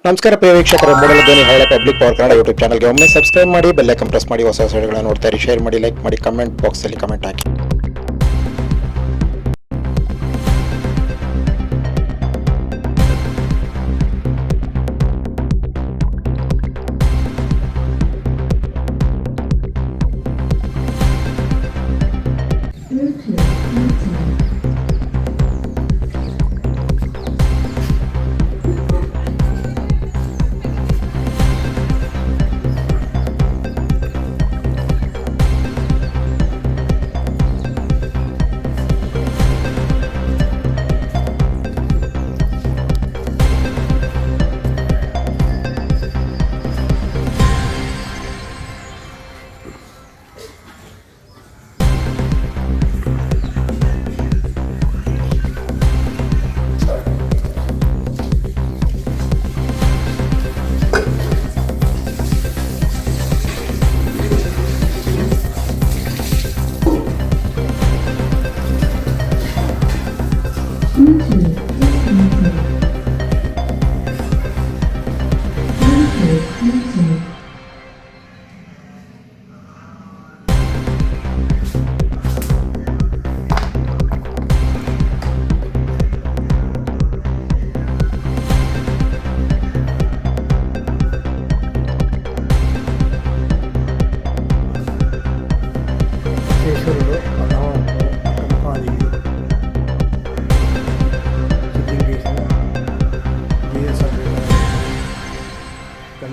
ನಮಸ್ಕಾರ ಪ್ರಿಯ ವೀಕ್ಷಕರೇ, ಮೂಡಲ ಧ್ವನಿ ಹಳ್ಳ ಪಬ್ಲಿಕ್ ಪವರ್ ಕನ್ನಡ ಯೂಟ್ಯೂಬ್ ಚಾನಲ್ಗೆ ಒಮ್ಮೆ ಸಬ್ಸ್ಕ್ರೈಬ್ ಮಾಡಿ, ಬೆಲ್ ಐಕಾನ್ ಪ್ರೆಸ್ ಮಾಡಿ, ಹೊಸ ವಿಡಿಯೋಗಳನ್ನು ನೋಡ್ತಾ ಇರಿ. ಶೇರ್ ಮಾಡಿ, ಲೈಕ್ ಮಾಡಿ, ಕಮೆಂಟ್ ಬಾಕ್ಸಲ್ಲಿ ಕಮೆಂಟ್ ಹಾಕಿ.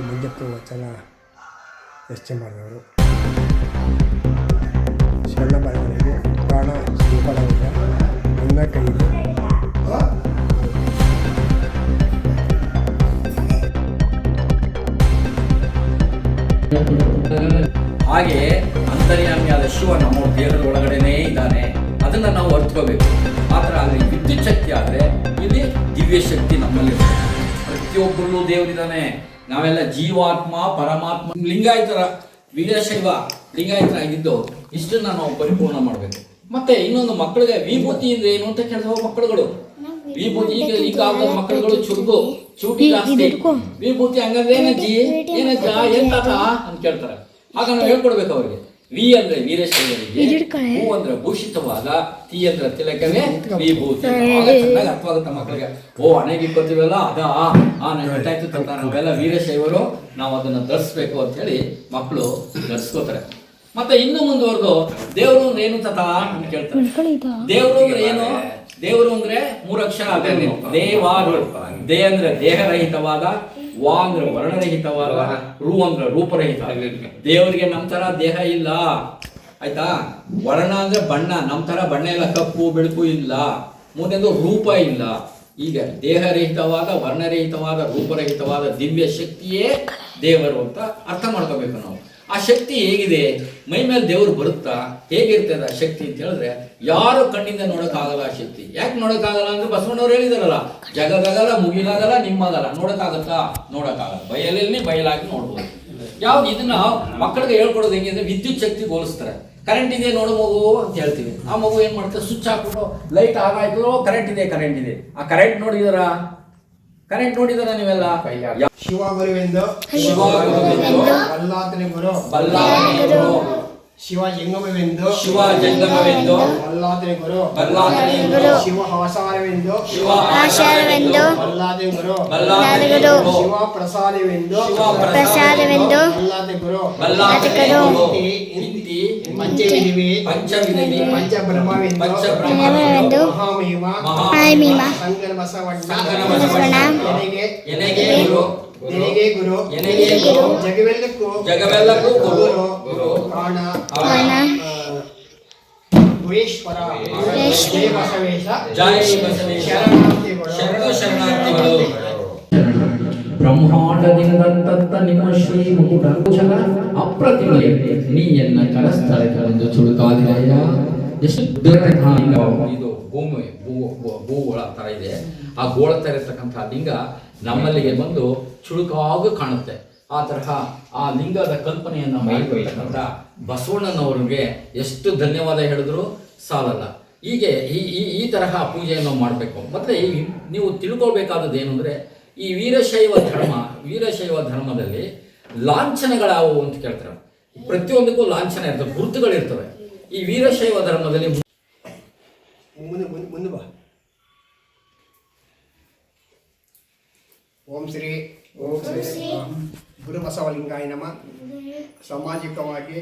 ಮುಂಜತ್ತು ವಚನ ಚರ್ಚೆ ಮಾಡಿದವರು ಶರಣ ಬರವಣಿಗೆ ಪ್ರಾಣ ಶ್ರೀಫಲವಿದೆ ನನ್ನ ಕೈಲಿ ಹಾಗೆ ಅಂತರ್ಯಾಮಿಯಾದ ಶಿವ ನಮ್ಮ ದೇಹದ ಒಳಗಡೆನೇ ಇದ್ದಾನೆ. ಅದನ್ನು ನಾವು ಅರ್ಥಕೋಬೇಕು. ಮಾತ್ರ ಅಲ್ಲಿ ವಿದ್ಯುತ್ ಶಕ್ತಿ ಆದರೆ ಇಲ್ಲಿ ದಿವ್ಯ ಶಕ್ತಿ ನಮ್ಮಲ್ಲಿ ಪ್ರತಿಯೊಬ್ಬರಲ್ಲೂ ದೇವರಿದ್ದಾನೆ. ನಾವೆಲ್ಲ ಜೀವಾತ್ಮ ಪರಮಾತ್ಮ ಲಿಂಗಾಯತರ ವೀರಶೈವ ಲಿಂಗಾಯತರ ಆಗಿದ್ದು ಇಷ್ಟನ್ನ ನಾವು ಪರಿಪೂರ್ಣ ಮಾಡಬೇಕು. ಮತ್ತೆ ಇನ್ನೊಂದು ಮಕ್ಕಳಿಗೆ ವಿಭೂತಿ ಅಂದ್ರೆ ಏನು ಅಂತ ಕೇಳ್ತಾವ ಮಕ್ಕಳುಗಳು. ವಿಭೂತಿ ಈಗ ಈ ಕಾಲದ ಮಕ್ಕಳುಗಳು ಚೂಟಿ ಜಾಸ್ತಿ. ವಿಭೂತಿ ಹಂಗಂದ್ರೆ ಏನಜ್ಜಿ ಏನಜ್ಜ ಏನ್ ತಾತ ಅಂತ ಕೇಳ್ತಾರೆ. ಆಗ ನಾವು ಹೇಳ್ಕೊಡ್ಬೇಕು ಅವ್ರಿಗೆ. ವಿ ಅಂದ್ರೆ ವೀರಶೈವರಿಗೆ, ಹೂ ಅಂದ್ರೆ ಭೂಷಿತವಾದ, ತಿ ಅಂದ್ರೆ ತಿಲಕವೇ ವಿಭೂತಿ. ಆಗ ಚೆನ್ನಾಗಿ ಅರ್ಥವಾಗುತ್ತೆ ಮಕ್ಕಳಿಗೆ. ಓ ಹಣೆಗೆ ಇಕ್ಕೋತೀವಲ್ಲ ನಂಗೆ ಗೊತ್ತಾಯ್ತು ತಂತ ನಾವೆಲ್ಲ ವೀರಶೈವರು, ನಾವು ಅದನ್ನ ಧರಿಸ್ಬೇಕು ಅಂತ ಹೇಳಿ ಮಕ್ಕಳು ಧರಿಸ್ಕೋತಾರೆ. ಮತ್ತೆ ಇನ್ನು ಮುಂದುವರೆದು ದೇವರು ಅಂದ್ರೆ ಏನು ತತ ಅಂತ ಕೇಳ್ತಾರೆ. ದೇವರು ಅಂದ್ರೆ ಏನು? ದೇವರು ಅಂದ್ರೆ ಮೂರಕ್ಷರ. ದೇವಾರು. ದೇ ಅಂದ್ರೆ ದೇಹರಹಿತವಾದ, ವಾ ಅಂದ್ರೆ ವರ್ಣರಹಿತವಾದ, ರು ಅಂದ್ರೆ ರೂಪರಹಿತ. ದೇವರಿಗೆ ನಮ್ ತರ ದೇಹ ಇಲ್ಲ, ಆಯ್ತಾ? ವರ್ಣ ಅಂದ್ರೆ ಬಣ್ಣ, ನಮ್ ತರ ಬಣ್ಣ ಇಲ್ಲ, ಕಪ್ಪು ಬೆಳಕು ಇಲ್ಲ. ಮುಂದೆಂದು ರೂಪ ಇಲ್ಲ. ಈಗ ದೇಹರಹಿತವಾದ, ವರ್ಣರಹಿತವಾದ, ರೂಪರಹಿತವಾದ ದಿವ್ಯ ಶಕ್ತಿಯೇ ದೇವರು ಅಂತ ಅರ್ಥ ಮಾಡ್ಕೋಬೇಕು ನಾವು. ಆ ಶಕ್ತಿ ಹೇಗಿದೆ? ಮೈ ಮೇಲೆ ದೇವರು ಬರುತ್ತಾ? ಹೇಗಿರ್ತದೆ ಆ ಶಕ್ತಿ ಅಂತ ಹೇಳಿದ್ರೆ, ಯಾರು ಕಣ್ಣಿಂದ ನೋಡೋಕ್ಕಾಗಲ್ಲ ಆ ಶಕ್ತಿ. ಯಾಕೆ ನೋಡೋಕ್ಕಾಗಲ್ಲ ಅಂದ್ರೆ ಬಸವಣ್ಣವ್ರು ಹೇಳಿದಾರಲ್ಲ, ಜಗದಾಗಲ್ಲ, ಮುಗಿಲಾಗಲ್ಲ, ನಿಮ್ಮಾಗಲ್ಲ. ನೋಡೋಕ್ಕಾಗತ್ತಾ? ನೋಡೋಕ್ಕಾಗಲ್ಲ. ಬಯಲಾಗಿ ನೋಡ್ಬೋದು. ಯಾವ್ದು ಇದನ್ನ ಮಕ್ಕಳಿಗೆ ಹೇಳ್ಕೊಡೋದು ಹೆಂಗೆ ಅಂದ್ರೆ, ವಿದ್ಯುತ್ ಶಕ್ತಿ ಹೋಲಿಸ್ತಾರೆ. ಕರೆಂಟ್ ಇದೆ ನೋಡು ಮಗು ಅಂತ ಹೇಳ್ತೀವಿ. ಆ ಮಗು ಏನ್ ಮಾಡ್ತಾರೆ? ಸ್ವಿಚ್ ಹಾಕ್ಬಿಟ್ಟು ಲೈಟ್ ಆಗಾಯ್ತು, ಕರೆಂಟ್ ಇದೆ. ಆ ಕರೆಂಟ್ ನೋಡಿದಾರ ನೀವೆಲ್ಲ? ಶಿವ ಗುರುವೆಂದು ಬಲ್ಲಾತನೆ ಗುರು ಶಿವ ಜಂಗಮವೆಂದು ಬಲ್ಲಾತನೆ ಗುರು ಶಿವ ಅವಸಾರವೆಂದು ಬಲ್ಲಾತನೆ ಗುರು ಶಿವ ಪ್ರಸಾದವೆಂದು ಬಲ್ಲಾತನೆ ಗುರು ಪಂಚವಿಧಿವೆ ಪಂಚಬ್ರಹ್ಮವೆಂದು ಮಹಾಮಹಿಮ ಸಂಗನ ಬಸವಣ್ಣ ಎನಗೆ ಗುರು ಜಗವೆಲ್ಲಕ್ಕೂ ಗುರು ಕಾಣ ಗುರೇಶ್ವರ ಜಯ ಬಸವೇಶ ಶರಣಾರ್ಥಿಗಳು. ಬ್ರಹ್ಮಾಂಡದಿಂದ ನಿಮ್ಮ ಶ್ರೀ ಮುಕುಟ ಅಪ್ರತಿಮೆ ನೀಯನ್ನ ಕರಸ್ಥಳಗಳೆಂದು ಚುಡುಕಾದಿರಯ್ಯ. ಎಷ್ಟು ಇದು ಭೂಗೋಳ ತರ ಇದೆ. ಆ ಗೋಳ ತರ ಇರ್ತಕ್ಕಂಥ ಲಿಂಗ ನಮ್ಮಲ್ಲಿಗೆ ಬಂದು ಚುಡುಕಾಗಿ ಕಾಣುತ್ತೆ. ಆ ತರಹ ಆ ಲಿಂಗದ ಕಲ್ಪನೆಯನ್ನ ಮಾಡಿರ್ತಕ್ಕಂಥ ಬಸವಣ್ಣನವರಿಗೆ ಎಷ್ಟು ಧನ್ಯವಾದ ಹೇಳಿದ್ರು ಸಾಲಲ್ಲ. ಹೀಗೆ ಈ ತರಹ ಪೂಜೆಯನ್ನು ಮಾಡಬೇಕು. ಮತ್ತೆ ನೀವು ತಿಳ್ಕೊಳ್ಬೇಕಾದದ್ದು ಏನು ಅಂದರೆ, ಈ ವೀರಶೈವ ಧರ್ಮದಲ್ಲಿ ಲಾಂಛನಗಳಾವುವು ಅಂತ ಕೇಳ್ತಾರೆ. ಪ್ರತಿಯೊಂದಕ್ಕೂ ಲಾಂಛನ ಇರ್ತವೆ, ಗುರುತುಗಳಿರ್ತವೆ. ಈ ವೀರಶೈವ ಧರ್ಮದಲ್ಲಿ ಮುಂದೆ ಬಾ. ಓಂ ಶ್ರೀ ಗುರು ಬಸವಲಿಂಗಾಯ ನಮಃ. ಸಾಮಾಜಿಕವಾಗಿ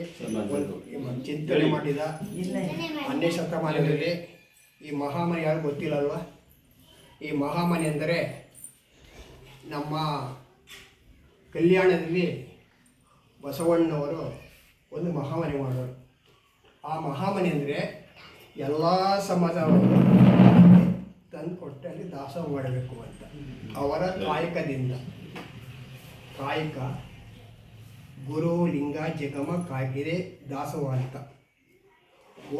ಚಿಂತನೆ ಮಾಡಿದ 10ನೇ ಶತಮಾನದಲ್ಲಿ ಈ ಮಹಾಮನೆ ಯಾರು ಗೊತ್ತಿಲ್ಲಲ್ವ? ಈ ಮಹಾಮನೆ ಅಂದರೆ ನಮ್ಮ ಕಲ್ಯಾಣದಲ್ಲಿ ಬಸವಣ್ಣವರು ಒಂದು ಮಹಾಮನೆ ಮಾಡೋರು. ಆ ಮಹಾಮನೆ ಅಂದರೆ ಎಲ್ಲ ಸಮಾಜವನ್ನು ತಂದು ಕೊಟ್ಟು ಅಲ್ಲಿ ದಾಸೋಹ ಮಾಡಬೇಕು ಅಂತ ಅವರ ಕಾಯಕದಿಂದ. ಕಾಯಕ ಗುರು ಲಿಂಗ ಜಗಮ ಕಾಯ್ಕಿದೆ ದಾಸೋಹ ಅಂತ.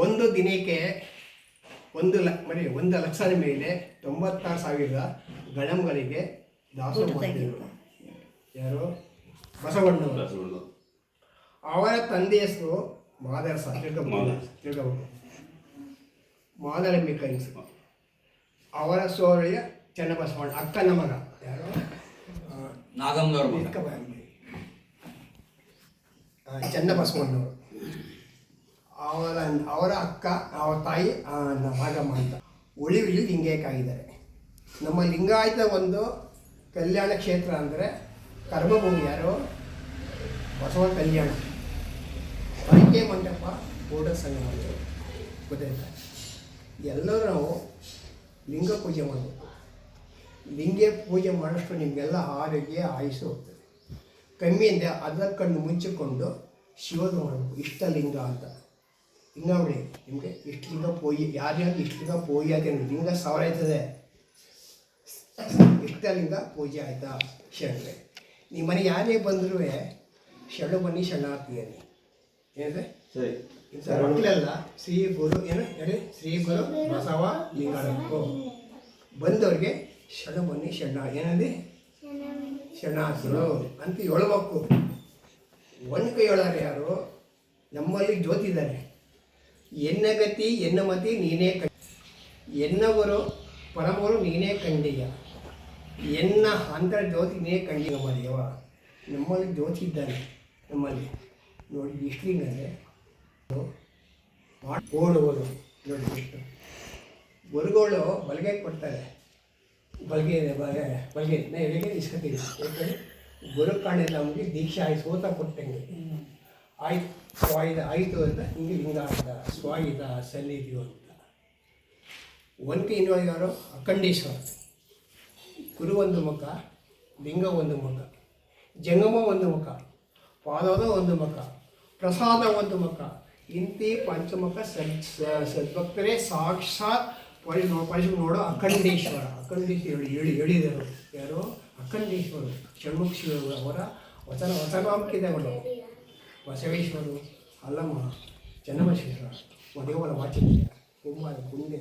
ಒಂದು ದಿನಕ್ಕೆ 1 ಲಕ್ಷದ ಮೇಲೆ 96,000 ಗಣಂಗಳಿಗೆ ದಾಸೋಹ ಮಾಡಿದರು. ಯಾರು? ಬಸವಣ್ಣವರು. ಅವರ ತಂದೆ ಹೆಸರು ಮಾದರಸ. ತಿಳ್ಕೊಬೇಕು. ಮಾದರಂಬಿಕ ಹೆಸರು. ಅವರ ಸೋದರಿಯ ಚನ್ನಬಸವಣ್ಣ, ಅಕ್ಕನ ಮಗ. ಯಾರು? ನಾಗಮ್ಮನವ್ರ ಚನ್ನಬಸವಣ್ಣವರು. ಅವರ ಅಕ್ಕ, ಅವರ ತಾಯಿ ನಾಗಮ್ಮ ಅಂತ. ಉಳಿವಿಲಿ ಲಿಂಗೈಕ್ಯಾಗಿದ್ದಾರೆ. ನಮ್ಮ ಲಿಂಗಾಯತ ಒಂದು ಕಲ್ಯಾಣ ಕ್ಷೇತ್ರ ಅಂದರೆ ಕರ್ಮಭೂಮಿ. ಯಾರು? ಬಸವ ಕಲ್ಯಾಣ. ಅಡಿಕೆ ಮಂಟಪ, ಬೋಡ ಸಂಘ ಮಾಡಿದ್ರು. ಗೊತ್ತಾಯ್ತಾ? ಎಲ್ಲರೂ ನಾವು ಲಿಂಗ ಪೂಜೆ ಮಾಡಬೇಕು. ಲಿಂಗ ಪೂಜೆ ಮಾಡೋಷ್ಟು ನಿಮಗೆಲ್ಲ ಆರೋಗ್ಯ ಆಯುಸ್ಸು ಹೋಗ್ತದೆ. ಕಮ್ಮಿಯಿಂದ ಅದಕ್ಕನ್ನು ಮುಚ್ಚಿಕೊಂಡು ಶಿವನ ಮಾಡಬೇಕು. ಇಷ್ಟಲಿಂಗ ಅಂತ ಲಿಂಗ ಬಿಡಿ. ನಿಮಗೆ ಇಷ್ಟು ಲಿಂಗ ಪೂಜೆ ಯಾರ್ಯಾರು ಇಷ್ಟು ಲಿಂಗ ಪೂಜೆ ಆಯ್ತು ಅಂದರೆ ಲಿಂಗ 1000 ಆಯ್ತದೆ. ಇಷ್ಟಲಿಂಗ ಪೂಜೆ ಆಯ್ತಾ ಶರಣೆ. ನಿಮ್ಮ ಮನೆಗೆ ಯಾರೇ ಬಂದರೂ ಶರಣ ಬನ್ನಿ ಶರಣಾರ್ಥಿ ಅನ್ನಿ. ಏನಿದೆ ಇಂಥ ಮಕ್ಕಳೆಲ್ಲ ಶ್ರೀ ಗುರು ಹೇಳಿ ಶ್ರೀ ಗುರು ಬಸವ ಲಿಂಗಾಡಬೇಕು. ಬಂದವ್ರಿಗೆ ಶರಣ ಬನ್ನಿ ಏನಂದ್ರೆ ಶರಣಾರ್ಥಿಗಳು ಅಂತ ಹೇಳ್ಬೇಕು. ಒಂದು ಕೈ ಹೇಳೋರು ಯಾರು? ನಮ್ಮಲ್ಲಿ ಜ್ಯೋತಿ ಇದ್ದಾರೆ. ಎನ್ನಗತಿ ಎನ್ನಮತಿ ನೀನೇ ಎನ್ನವರು ಪರಮವರು ನೀನೇ ಕಂಡಿಯ, ಎನ್ನ ಅಂತರ ಜ್ಯೋತಿ ನೀನೇ ಕಂಡಿಯ ಮಾಡಿಯವ. ನಮ್ಮಲ್ಲಿ ಜ್ಯೋತಿ ಇದ್ದಾನೆ. ನಮ್ಮಲ್ಲಿ ನೋಡಿ ಎಷ್ಟು ಅಂದರೆ ಓಡುವರು ನೋಡಿ ಎಷ್ಟು ಗುರುಗಳು ಬಲಗೈ ಕೊಡ್ತಾರೆ. ಬಲಗೈ ನಾ ಎಲ್ಲಿಗೆ ಇಸ್ಕೊತೀವಿ. ಯಾಕಂದರೆ ಗುರು ಕಾಣಿಲ್ಲ ನಮಗೆ ದೀಕ್ಷೆ ಆಯ್ತು ಸೋತ ಕೊಟ್ಟಂಗೆ ಆಯ್ತು ಸ್ವಾಯುಧ ಆಯಿತು ಅಂತ ಹಿಂಗೆ ಲಿಂಗಾಯುಧ ಸ್ವಾಯುಧ ಸನ್ನಿಧಿ ಅಂತ. ಒಂಟಿ ಇನ್ನೊಳಗೆ ಯಾರು? ಅಖಂಡೇಶ್ವರ. ಗುರು ಒಂದು ಮುಖ, ಲಿಂಗ ಒಂದು ಮುಖ, ಜಂಗಮ ಒಂದು ಮುಖ, ಪಾದದ ಒಂದು ಮುಖ, ಪ್ರಸಾದ ಒಂದು ಮುಖ. ಇಂತಿ ಪಂಚಮುಖ ಸದ್ಭಕ್ತರೇ ಸಾಕ್ಷಾತ್ ಪರಿಶು ನೋಡೋ ಅಖಂಡೇಶ್ವರ. ಹೇಳಿದರು ಯಾರು? ಅಖಂಡೇಶ್ವರು ಷಣ್ಮುಖ ಶಿವರು. ಅವರ ವಚನಾಂಕಿತಗಳು ಬಸವೇಶ್ವರು, ಅಲ್ಲಮ್ಮ, ಚನ್ನಬಸವೇಶ್ವರ, ಮದೇವರ ವಾಚಿಕ, ಕುಂಬಾರ, ಕುಂದೆ,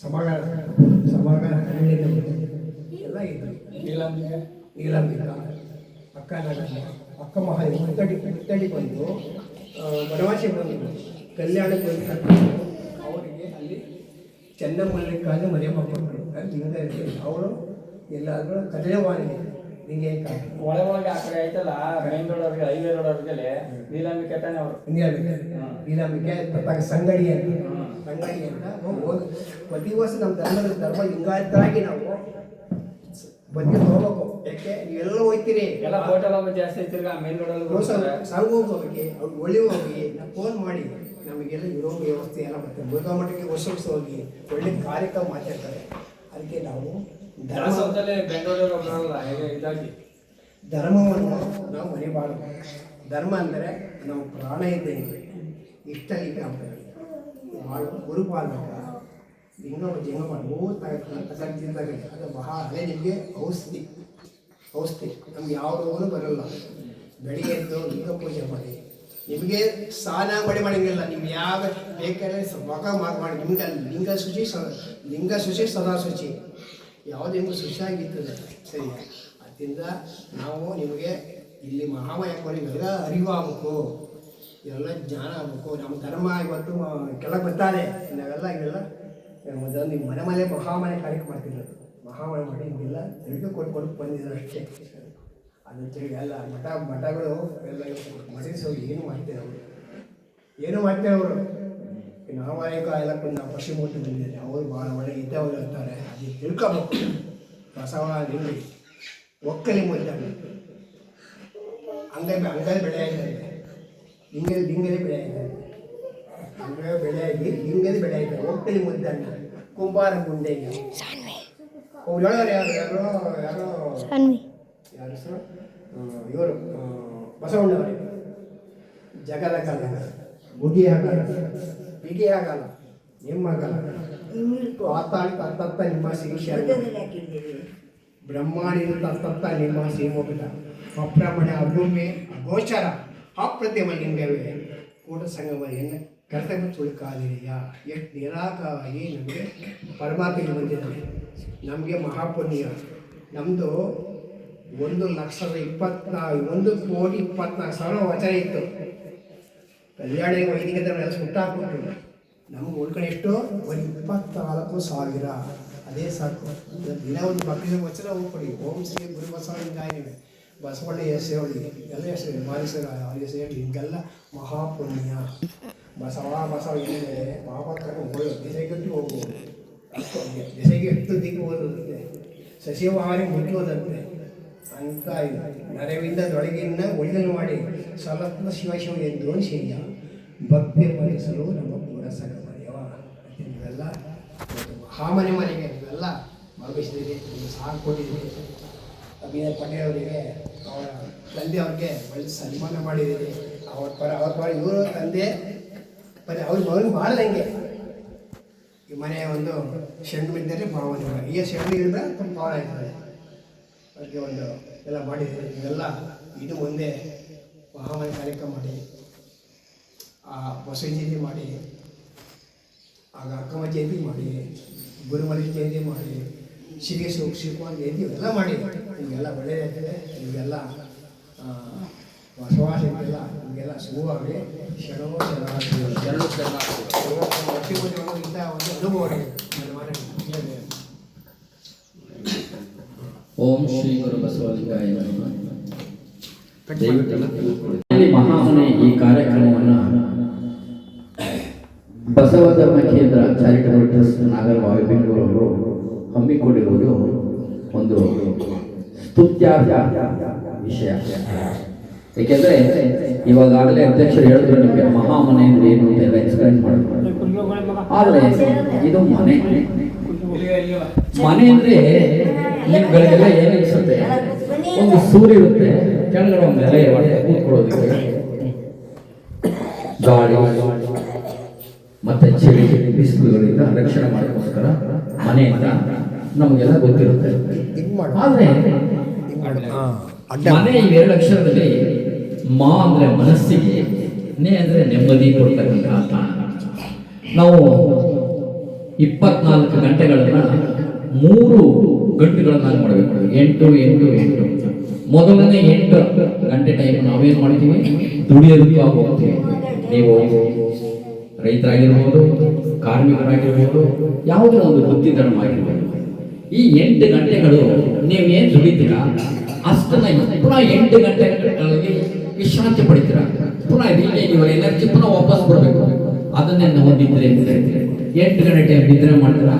ಸಮಾಗಾರ ಎಲ್ಲ ಇದ್ದರು. ನೀಲಾಂಬಿಕ, ಅಕ್ಕ ಮಹಾದೇವಿ ಮುತ್ತಡಿ ಬಂದು ಬನವಾಸಿ ಬಂದು ಕಲ್ಯಾಣಕ್ಕೆ ಬಂದು ಅವರಿಗೆ ಅಲ್ಲಿ ಚೆನ್ನಮಲ್ಲಿಕಾರ್ಜುನ ಮರಿಯಮ್ಮ ಕೊಟ್ಟರು. ಲಿಂಗ ಇರ್ತದೆ. ಅವರು ಎಲ್ಲಾದರೂ ಕದಳೆವಾಣಿ ಲಿಂಗೇಕ ಒಳಗೆ ಆ ಕಡೆ ಆಯ್ತಲ್ಲ ಮೇನ್ ರೋಡ್ ಅವ್ರಿಗೆ ಹೈವೇ ರೋಡ್ ಅವ್ರಿಗೆಲ್ಲ ನೀಲಾಂಬಿಕೆ ತಾನೆ ಅವರು ನೀಲಾಂಬಿಕೆ ಸಂಗಡಿ ಅಂತ ಪ್ರತಿ ವರ್ಷ ನಮ್ಮ ಧರ್ಮ ಲಿಂಗಾಯತರಾಗಿ ನಾವು ಬಗ್ಗೆ ಹೋಗ್ಬೇಕು. ಯಾಕೆ ನೀವೆಲ್ಲ ಹೋಗ್ತೀರಿ ಎಲ್ಲ ಹೋಟೆಲ್ ಜಾಸ್ತಿ ಐತಿರ್ಗ ಮೇನ್ ರೋಡ್ ಅಲ್ಲಿ ಸಂಘ ಹೋಗಿ ಅವ್ರು ಒಳ್ಳೆ ಹೋಗಿ ಫೋನ್ ಮಾಡಿ ನಮಗೆಲ್ಲ ಇರೋ ವ್ಯವಸ್ಥೆ ಎಲ್ಲ ಬರ್ತದೆ. ಮುರುಘಾಮಠಕ್ಕೆ ವರ್ಷಕ್ಕೆ ಹೋಗಿ ಒಳ್ಳೆ ಕಾರ್ಯಕ್ರಮ ಮಾತಾಡ್ತಾರೆ. ಅದಕ್ಕೆ ನಾವು ಬೆಂಗಳೂರಲ್ಲಿ ಬರಲ್ಲ ಇದಾಗಿ ಧರ್ಮವನ್ನು ನಾವು ಮರಿಬಾರದು. ಧರ್ಮ ಅಂದರೆ ನಾವು ಪ್ರಾಣ ಇದ್ದೇವೆ. ಇಷ್ಟ ಈಗ ಗುರುಪಾಲಕ ಲಿಂಗ ಜಂಗಮ ತಿಂದಾಗಲಿ ಅದು ಬಹಳ ಹಳೆ ನಿಮಗೆ ಔಷಧಿ ನಮ್ಗೆ ಯಾವ ರೋಗನೂ ಬರೋಲ್ಲ. ಬೆಳಿಗ್ಗೆ ಎದ್ದು ಲಿಂಗ ಪೂಜೆ ಮಾಡಿ ನಿಮಗೆ ಸ್ನಾನ ಮಾಡಂಗಿಲ್ಲ. ನಿಮ್ಗೆ ಯಾವ ಬೇಕಾದ್ರೆ ಮಗ ಮಾಡಿ ನಿಮ್ಗೆ ಲಿಂಗ ಶುಚಿ ಸದಾ ಶುಚಿ ಯಾವುದೇ ಶುಚಿಯಾಗಿರ್ತದೆ. ಸರಿ, ಅದರಿಂದ ನಾವು ನಿಮಗೆ ಇಲ್ಲಿ ಮಹಾಮಾಯ ಎಲ್ಲ ಅರಿವಾಗಬೇಕು, ಎಲ್ಲ ಜ್ಞಾನ ಆಗಬೇಕು. ನಮ್ಮ ಧರ್ಮ ಇವತ್ತು ಕೆಳಗೆ ಬರ್ತಾರೆ. ನಾವೆಲ್ಲ ಇವೆಲ್ಲ ನಿಮ್ಮ ಮನೆ ಮಹಾಮಾಯ ಕಾರ್ಯಕ್ರಮ ಮಾಡ್ತಿರೋದು. ಮಹಾಮನೆ ಮಾಡಿ ಇಲ್ಲ ತಿರುಗಿ ಕೊಟ್ಕೊಂಡು ಬಂದಿದ್ದಾರೆ ಅಷ್ಟೇ. ಅದು ತಿರುಗಿ ಎಲ್ಲ ಮಠಗಳು ಎಲ್ಲ ಮಠಕ್ಕೆ ಹೋಗಿ ಏನು ಮಾಡ್ತಾರೆ ಅವರು, ಏನು ಮಾಡ್ತಾರೆ ಅವರು. ನಾಮಾಯಕ ಎಲ್ಲ ನಾವು ಪಶ್ಚಿಮೂರ್ತಿ ಬಂದಿದ್ದಾರೆ, ಅವರು ಭಾಳ ಒಳ್ಳೆ ಇದ್ದವರು ಇರ್ತಾರೆ. ಅದು ತಿಳ್ಕೊಬೇಕು. ಬಸವ ನಿಲ್ಲಿ ಒಕ್ಕಲಿ ಮುದ್ದಾನೆ ಅಂಗೈ ಬೆಳೆ ಆಯ್ತಾರೆ, ಲಿಂಗದ ಬೆಳೆ ಆಯ್ತಾರೆ, ಅಂಗೈ ಬೆಳೆ ಆಗಿ ಲಿಂಗದ ಬೆಳೆ ಆಯ್ತಾರೆ. ಒಕ್ಕಲಿ ಮುದ್ದಣ್ಣ ಕುಂಬಾರ ಗುಂಡೆಗೆ ಅವ್ರು ಹೇಳೋರು ಯಾರು ಹೆಸರು ಇವರು ಬಸವಣ್ಣವರೇ. ಜಗದ ಕಾಲ ಗುಡಿ ಆಗಲ್ಲ, ಬಿಗಿ ಆಗಲ್ಲ, ನಿಮ್ಮ ಆಗಲ್ಲ, ಅತ್ತ ನಿಮ್ಮ ಶಿಕ್ಷೆ ಬ್ರಹ್ಮಾಂಡ ತತ್ತ ನಿಮ್ಮ ಸೀಮೋಪಿತ ಅಪ್ರಮಣ ಅಭೂಮಿ ಅಗೋಚರ ಅಪ್ರತಿಮ ಲಿಂಗವೇ ಕೂಟ ಸಂಗಮ ಎನ್ನ ಕರ್ತವ್ಯ ತುಳುಕಾದಿದೆಯಾ. ಎಷ್ಟು ನಿರಾಕವಾಗಿ ನಮಗೆ ಪರಮಾತ್ಮ ಬಂದಿದ್ದಾನೆ. ನಮಗೆ ಮಹಾಪುಣ್ಯ. ನಮ್ಮದು 1,24,000 ವಚನ ಇತ್ತು. ಕಲ್ಯಾಣ ವೈದಿಕತೆ ಎಲ್ಲ ಸುಟ್ಟಾಕ್ಬಿಟ್ರು. ನಮ್ಗೆ ಉಳ್ಕೊಂಡು ಎಷ್ಟು 24,000. ಅದೇ ಸಾಕು. ದಿನ ಒಂದು ಭಕ್ತಿಯ ವಚನ ಹೋಗ್ಕೊಡಿ. ಓಂ ಶ್ರೀ ಗುರು ಬಸವಲಿಂಗಾಯನವೇ, ಬಸವಣ್ಣ ಹೆಸರು ಎಲ್ಲ ಹೆಸರು ಮಾರೀಶ್ವರ ಅವ್ರ ಹೆಸರು. ಹಿಂಗೆಲ್ಲ ಮಹಾಪುಣ್ಯ. ಬಸವ ಏನಿದೆ ಮಹಾಪತ್ರಕ್ಕೆ ಹೋಗೋದು, ದಿಸೆಗೆಟ್ಟು ಹೋಗ್ಬೋದು. ದಿಸೆಗೆ ಎಷ್ಟು ದಿಕ್ಕು ಓದುತ್ತೆ, ಸಸ್ಯವಾರಿ ಮುಟ್ಟುವುದಂತೆ ಅಂತ ನರವಿಂದದೊಳಗಿನ ಒಳಿದನ್ನು ಮಾಡಿ ಸಲತ್ನ ಶಿವಶಿವ ಎಂದು ಶಯ್ಯ ಭಕ್ತಿ ಪರಿಸಲು ನಮ್ಮ ಪುರಸರ ಮನೆಯವ. ಇವೆಲ್ಲ ಮನೆಗೆ ಇವೆಲ್ಲ ಭಾಗವಹಿಸಿದ್ದೀರಿ, ಸಾಕು ಕೊಟ್ಟಿದ್ದೀರಿ. ಅಭಿನಯ ಪಟೇಲವರಿಗೆ ಅವರ ತಂದೆ ಅವ್ರಿಗೆ ಒಳ್ಳೆ ಸನ್ಮಾನ ಮಾಡಿದ್ದೀರಿ. ಅವ್ರ ಪರ ಇವರು ತಂದೆ ಅವ್ರಿಗೆ ಮಾಡ್ದಂಗೆ ಈ ಮನೆಯ ಒಂದು ಶೆಂಡು ಬಿದ್ದರೆ ಭಾವನೆ ಈ ಶೆಂಡು ಇಳಿದ್ರೆ ತುಂಬ ಭಾವನೆ ಆಗ್ತದೆ. ಅದಕ್ಕೆ ಒಂದು ಎಲ್ಲ ಮಾಡಿದ್ದೀರಿ. ಇವೆಲ್ಲ ಇದು ಮುಂದೆ ಮಹಾಮನೆ ಕಾರ್ಯಕ್ರಮ ಮಾಡಿ, ಆ ಬಸವ ಜಯಂತಿ ಮಾಡಿ, ಆಗ ಅಕ್ಕಮ್ಮ ಜಯಂತಿ ಮಾಡಿ, ಗುರುಮಲಿ ಜಯಂತಿ ಮಾಡಿ, ಶ್ರೀಕುಮಾರ್ ಜಯಂತಿ ಇವೆಲ್ಲ ಮಾಡಿ ನಿಮಗೆಲ್ಲ ಒಳ್ಳೆಯದಾಗ್ತದೆ. ನಿಮಗೆಲ್ಲ ಬಸವಾಸ ಇದೆಲ್ಲ ನಿಮಗೆಲ್ಲ ಶುಭವಾಗಿ ಶರಣೋ ಇಂಥ ಒಂದು ಅನುಭವ ಓಂ ಶ್ರೀ ಗುರು ಬಸವಲಿಂಗಾಯ ನಮಃ. ಮಹಾಮನೆ ಈ ಕಾರ್ಯಕ್ರಮವನ್ನು ಬಸವ ಧರ್ಮ ಕೇಂದ್ರ ಚಾರಿಟಬಲ್ ಟ್ರಸ್ಟ್ ನಾಗರಬಾವಿ ಬೆಂಗಳೂರು ಹಮ್ಮಿಕೊಂಡಿರುವುದು ಒಂದು ಸ್ತುತ್ಯಾರ್ಹ ವಿಷಯ. ಏಕೆಂದರೆ ಇವಾಗಲೇ ಅಧ್ಯಕ್ಷರು ಹೇಳಿದ್ರು ನಿಮಗೆ ಮಹಾಮನೆ ಅಂದ್ರೆ ಏನು ಅಂತ ಎಲ್ಲ ಎಕ್ಸ್ಪ್ಲೈನ್ ಮಾಡಿದ್ರು. ಆದರೆ ಇದು ಮನೆ ಅಂದ್ರೆ ನಿಮ್ಗಳಿಗೆಲ್ಲ ಏನು ಅನಿಸುತ್ತೆ, ಒಂದು ಸೂರ್ಯ ಇರುತ್ತೆ, ಕೆಳಗಡೆ ಒಂದು ಎಲೆ ಕೂತ್ಕೊಳ್ಳೋದಕ್ಕೆ ಗಾಳಿ ಮತ್ತೆ ಚಳಿ ಬಿಸಿಲುಗಳಿಂದ ರಕ್ಷಣೆ ಮಾಡೋಕ್ಕೋಸ್ಕರ ಮನೆ ಅಂತ ನಮಗೆಲ್ಲ ಗೊತ್ತಿರುತ್ತೆ. ಆದರೆ ಮನೆ ಇವೆರಡು ಅಕ್ಷರದಲ್ಲಿ ಮಾ ಅಂದ್ರೆ ಮನಸ್ಸಿಗೆ, ನೇ ಅಂದ್ರೆ ನೆಮ್ಮದಿ ಕೊಡ್ತಕ್ಕಂಥ ತಾಣ. ನಾವು 24 ಗಂಟೆಗಳನ್ನ 3 ಗಂಟೆಗಳನ್ನಾಗಿ ಮಾಡಬೇಕು. 8 ಮೊದಲನೇ 8 ಗಂಟೆ ಟೈಮ್ ನಾವೇನು ಮಾಡ್ತೀವಿ, ದುಡಿಯೋದಕ್ಕಾಗಿ ಹೋಗ್ತೀವಿ. ನೀವು ರೈತರಾಗಿರ್ಬೋದು, ಕಾರ್ಮಿಕರಾಗಿರ್ಬೋದು, ಯಾವುದೇ ಒಂದು ವೃತ್ತಿಧರ್ಮವಾಗಿರ್ಬೋದು, ಈ 8 ಗಂಟೆಗಳು ನೀವೇನು ದುಡಿತೀರಾ ಅಷ್ಟನ್ನ ಪುನಃ 8 ಗಂಟೆಗಳಲ್ಲಿ ವಿಶ್ರಾಂತಿ ಪಡಿತೀರಾ. ಪುನಃ ಇವರ ಎನರ್ಜಿ ಪುನಃ ವಾಪಸ್ ಬರಬೇಕು. ಅದನ್ನೇ ನಾವು ನಿದ್ರೆ ಅಂತ ಹೇಳ್ತೀವಿ. 8 ಗಂಟೆ ಟೈಮ್ ನಿದ್ರೆ ಮಾಡ್ತೀರಾ,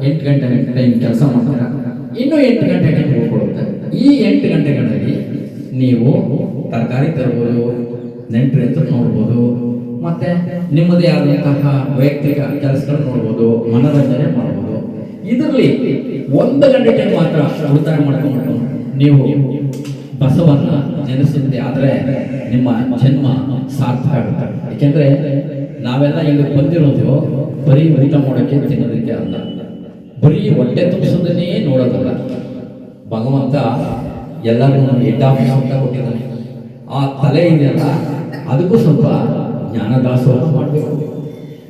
8 ಗಂಟೆ ಟೈಮ್ ಕೆಲಸ ಮಾಡ್ತೀರಾ, ಇನ್ನೂ 8 ಗಂಟೆ ಟೈಮ್ ಹೋಗ್ಕೊಡುತ್ತೆ. ಈ 8 ಗಂಟೆಗಳಲ್ಲಿ ನೀವು ತರಕಾರಿ ತರ್ಬೋದು, ನೆಂಟರ ಹತ್ರ ನೋಡ್ಬೋದು, ಮತ್ತೆ ನಿಮ್ಮದೇ ಆದಂತಹ ವೈಯಕ್ತಿಕ ಕೆಲಸಗಳು ನೋಡ್ಬೋದು, ಮನೋರಂಜನೆ ಮಾಡ್ಬೋದು. ಇದರಲ್ಲಿ 1 ಗಂಟೆ ಟೈಮ್ ಮಾತ್ರ ಉಳಿತಾಯ ಮಾಡ್ಕೊಂಡು ನೀವು ಬಸವನ್ನ ನೆನೆಸುತ್ತೆ ಆದರೆ ನಿಮ್ಮ ಜನ್ಮ ಸಾರ್ಥಕ ಆಗುತ್ತೆ. ಏಕೆಂದ್ರೆ ನಾವೆಲ್ಲ ಇಲ್ಲಿ ಬಂದಿರೋದು ಬರೀ ಊಟ ಮಾಡೋಕ್ಕೆ ತಿನ್ನೋದಕ್ಕೆ ಅಲ್ಲ, ಬರೀ ಹೊಟ್ಟೆ ತುಂಬಿಸೋದನ್ನೇ ನೋಡೋದಲ್ಲ. ಭಗವಂತ ಎಲ್ಲರಿಗೂ ಹೆಡ್ಡಾಫೀಸ್ ಅಂತ ಕೊಟ್ಟಿದ್ದಾನೆ. ಆ ತಲೆ ಇದೆಯಲ್ಲ ಅದಕ್ಕೂ ಸ್ವಲ್ಪ ಜ್ಞಾನದಾಸೋಹ ಮಾಡಬೇಕು.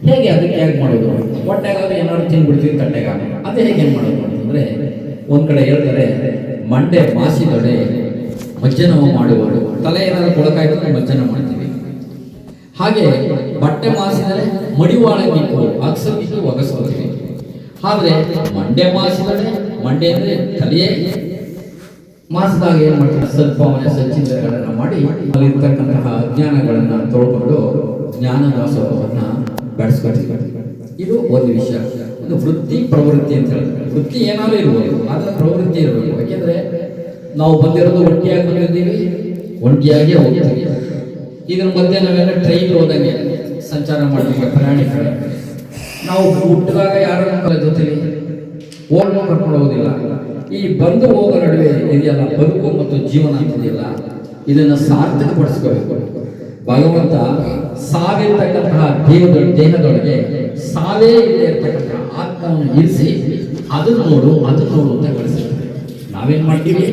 ಹೇಗೆ ಅದಕ್ಕೆ ಹೇಗೆ ಮಾಡೋದು? ಹೊಟ್ಟೆಗಾದ್ರೆ ಏನಾದ್ರು ತಿನ್ಬಿಡ್ತೀವಿ, ತಟ್ಟೆಗಾಗ ಅದೇ ಹೇಗೆ ಮಾಡೋದು ಅಂತಂದ್ರೆ, ಒಂದ್ ಕಡೆ ಹೇಳ್ತಾರೆ ಮಂಡೆ ಮಾಸಿದೊಡೆ ಮಜ್ಜನವ ಮಾಡುವವರು. ತಲೆ ಏನಾದ್ರು ಕೊಳಕಾಯ್ತು ಮಜ್ಜನ ಮಾಡ್ತೀವಿ. ಹಾಗೆ ಬಟ್ಟೆ ಮಾಸಿದರೆ ಮಡಿವಾಳಗಿಟ್ಟು ಅಗಸಗಿಟ್ಟು ಒಗಸ್ಕೋತೀವಿ. ಆದ್ರೆ ಮಂಡೆ ಮಾಸಿದರೆ ಮಂಡೆ ಅಂದರೆ ತಲೆಯೇ ಮಾಸದಾಗ ಏನು ಮಾಡ್ತಾರೆ ಸದ್ಭಾವನೆ ಸಚ್ಚಿಂತನೆಗಳನ್ನು ಮಾಡಿ ಅಲ್ಲಿರ್ತಕ್ಕಂತಹ ಅಜ್ಞಾನಗಳನ್ನು ತೊಳ್ಕೊಂಡು ಜ್ಞಾನದಾಸೋಹವನ್ನು ಬೆಳೆಸ್ಕೊಳ್ತೀವಿ. ಇದು ಒಂದು ವಿಷಯ. ಒಂದು ವೃತ್ತಿ ಪ್ರವೃತ್ತಿ ಅಂತ ಹೇಳಿದ್ರೆ ವೃತ್ತಿ ಏನಾದರೂ ಇರ್ಬೋದು, ಅದರ ಪ್ರವೃತ್ತಿ ಇರಬೇಕು. ಯಾಕೆಂದರೆ ನಾವು ಬಂದಿರೋದು ಒಂಟಿಯಾಗಿ ಬಂದಿದ್ದೀವಿ, ಒಂಟಿಯಾಗೇ ಹೋಗ್ತೀವಿ. ಇದ್ರ ಮಧ್ಯೆ ನಾವೆಲ್ಲ ಟ್ರೈನ್ ಹೋದಂಗೆ ಸಂಚಾರ ಮಾಡ್ತೀವಿ ಪ್ರಯಾಣಿಕರು. ನಾವು ಹುಟ್ಟಿದಾಗ ಯಾರು ನಮ್ಮ ಜೊತೆಲಿ ಓಡನ್ನು ಕರ್ಕೊಂಡು ಹೋಗೋದಿಲ್ಲ. ಈ ಬಂದು ಹೋಗೋ ನಡುವೆ ಇದೆಯಲ್ಲ ಬದುಕು ಮತ್ತು ಜೀವನ ಅಂತಿದೆಯಲ್ಲ, ಇದನ್ನು ಸಾರ್ಥಕಪಡಿಸ್ಕೋಬೇಕು. ಭಗವಂತ ಸಾವಿರ್ತಕ್ಕಂತಹ ದೇಹದೊಳಗೆ ಸಾವೇ ಇಲ್ಲದೆ ಇರ್ತಕ್ಕಂತಹ ಆತ್ಮವನ್ನು ಇರಿಸಿ ಅದನ್ನು ನೋಡು ಅಂತ ಕಳಿಸಿರ್ತಾರೆ. ನಾವೇನ್ ಮಾಡ್ತೀವಿ?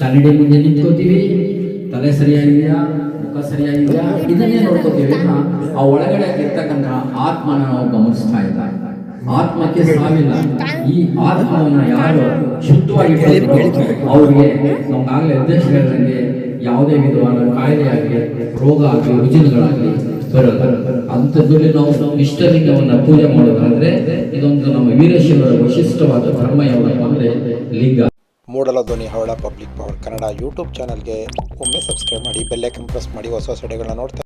ಕನ್ನಡಿ ಮುಂದೆ ನಿಂತ್ಕೋತೀವಿ, ತಲೆ ಸರಿಯಾಗಿದೆಯಾ, ಮುಖ ಸರಿಯಾಗಿದೆಯಾ, ಇದನ್ನೇ ನೋಡ್ಕೋತೀವಿ. ಆ ಒಳಗಡೆ ಇರ್ತಕ್ಕಂತಹ ಆತ್ಮನ ನಾವು ಗಮನಿಸ್ತಾ ಇಲ್ಲ. ಆತ್ಮಕ್ಕೆ ಸಾವಿಲ್ಲ. ಈ ಆತ್ಮವನ್ನು ಯಾರು ಶುದ್ಧವಾಗಿ ಅವ್ರಿಗೆ ನಮ್ಗಾಗಲೇ ಅಧ್ಯಕ್ಷ ಹೇಳಿದಂಗೆ ಯಾವುದೇ ವಿಧವಾದ ಕಾಯಿಲೆ ಆಗಲಿ, ರೋಗ ಆಗಲಿ, ರುಜಿನಗಳಾಗಲಿ ಬರಲ್ಲ. ಅಂಥದ್ದಲ್ಲಿ ನಾವು ಇಷ್ಟಲಿಂಗವನ್ನು ಪೂಜೆ ಮಾಡೋದಾದ್ರೆ ಇದೊಂದು ನಮ್ಮ ವೀರಶೈವರ ವಿಶಿಷ್ಟವಾದ ಧರ್ಮ ಯಾವುದಪ್ಪ ಅಂದರೆ ಲಿಂಗ. ಮೂಡಲ ಧ್ವನಿ ಹವಳ ಪಬ್ಲಿಕ್ ಪವರ್ ಕನ್ನಡ ಯೂಟ್ಯೂಬ್ ಚಾನಲ್ಗೆ ಒಮ್ಮೆ ಸಬ್ಸ್ಕ್ರೈಬ್ ಮಾಡಿ, ಬೆಲ್ ಐಕಾನ್ ಪ್ರೆಸ್ ಮಾಡಿ ಹೊಸ ವಿಡಿಯೋಗಳನ್ನ ನೋಡ್ತಾ